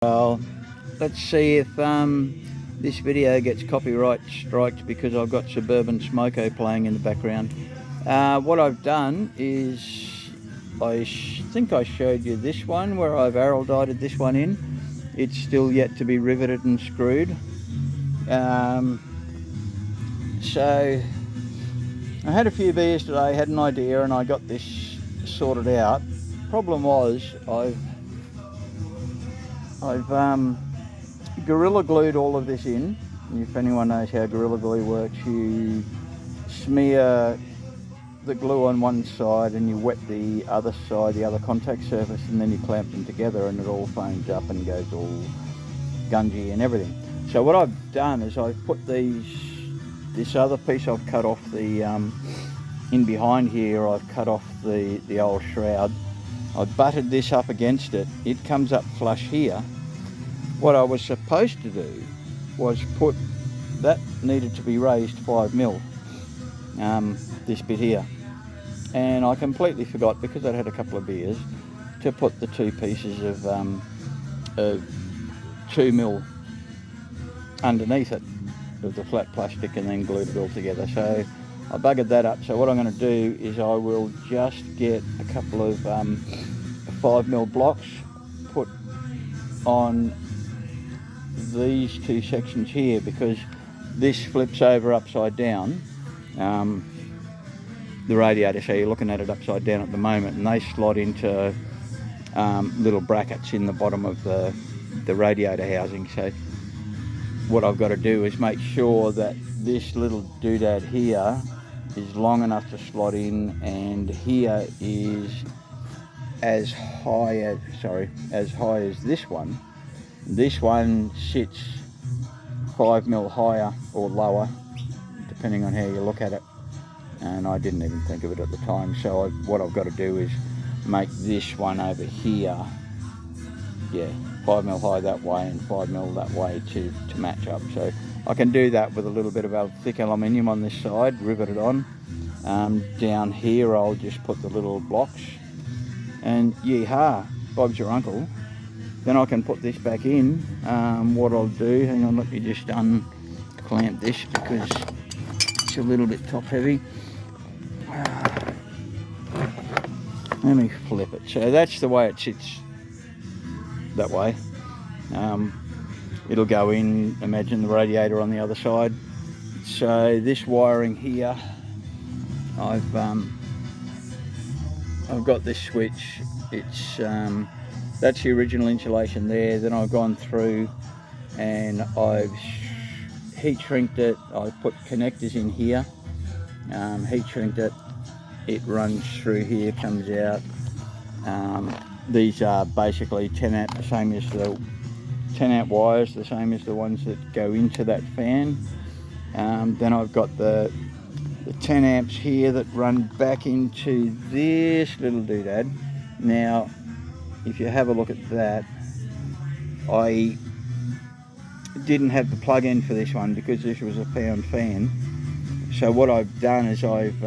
Well, let's see if this video gets copyright striked because I've got Suburban Smoko playing in the background. What I've done is, I think I showed you this one where I've Araldited this one in. It's still yet to be riveted and screwed. So I had a few beers today, had an idea, and I got this sorted out. Problem was, I've Gorilla Glued all of this in. If anyone knows how Gorilla Glue works, you smear the glue on one side and you wet the other side, the other contact surface, and then you clamp them together and it all foams up and goes all gungy and everything. So what I've done is I've put this other piece I've cut off the, in behind here, I've cut off the old shroud. I've butted this up against it. It comes up flush here. What I was supposed to do was put, that needed to be raised 5mm, this bit here. And I completely forgot, because I'd had a couple of beers, to put the two pieces of 2mm underneath it, of the flat plastic, and then glued it all together. So I buggered that up. So what I'm going to do is I will just get a couple of 5mm blocks, put on these two sections here, because this flips over upside down, the radiator, so you're looking at it upside down at the moment, and they slot into little brackets in the bottom of the radiator housing. So what I've got to do is make sure that this little doodad here is long enough to slot in, and here is as high as this one. This one sits 5mm higher or lower, depending on how you look at it, and I didn't even think of it at the time. So what I've got to do is make this one over here, 5mm high that way and 5mm that way to match up. So I can do that with a little bit of thick aluminium on this side, riveted on. Down here I'll just put the little blocks, and yeehaw, Bob's your uncle. Then I can put this back in. What I'll do, hang on, let me just unclamp this because it's a little bit top heavy. Let me flip it. So that's the way it sits, that way. It'll go in, imagine the radiator on the other side. So this wiring here, I've got this switch. It's that's the original insulation there. Then I've gone through and I've heat shrinked it. I've put connectors in here, heat shrinked it. It runs through here, comes out. These are basically 10 amp, the same as the 10 amp wires, the same as the ones that go into that fan. Then I've got the 10 amps here that run back into this little doodad. Now, if you have a look at that, I didn't have the plug-in for this one because this was a pound fan. So what I've done is I've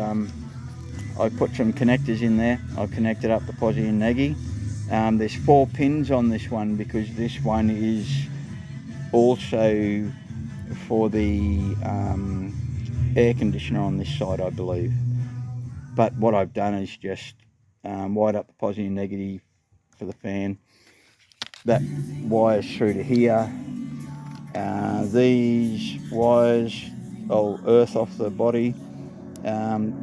put some connectors in there. I've connected up the posi and neggy. There's 4 pins on this one because this one is also for the air conditioner on this side, I believe. But what I've done is just wired up the posi and negative for the fan. That wires through to here. These wires I'll earth off the body.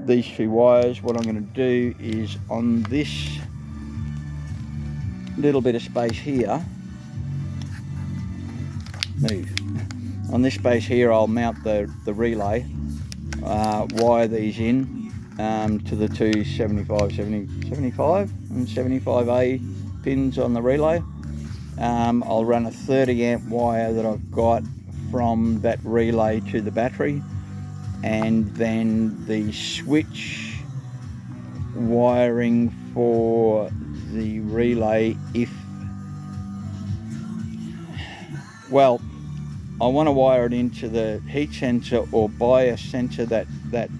These 2 wires, what I'm going to do is on this little bit of space here, on this space here, I'll mount the relay, wire these in to the two 75 and 75A pins on the relay. I'll run a 30 amp wire that I've got from that relay to the battery, and then the switch wiring for the relay, I want to wire it into the heat sensor or bias sensor that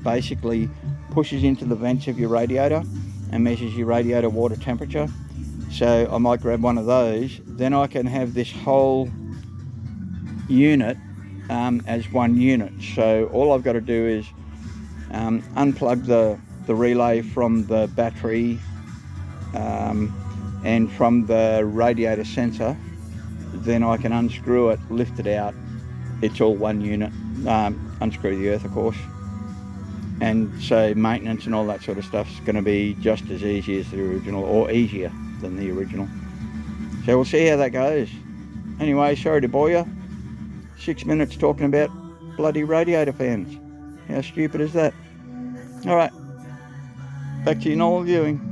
basically pushes into the vents of your radiator and measures your radiator water temperature. So I might grab one of those. Then I can have this whole unit as one unit. So all I've got to do is unplug the relay from the battery and from the radiator sensor. Then I can unscrew it, lift it out. It's all one unit. Unscrew the earth, of course. And so maintenance and all that sort of stuff is going to be just as easy as the original, or easier than the original. So we'll see how that goes. Anyway, sorry to bore you. 6 minutes talking about bloody radiator fans. How stupid is that? Alright, back to your normal viewing.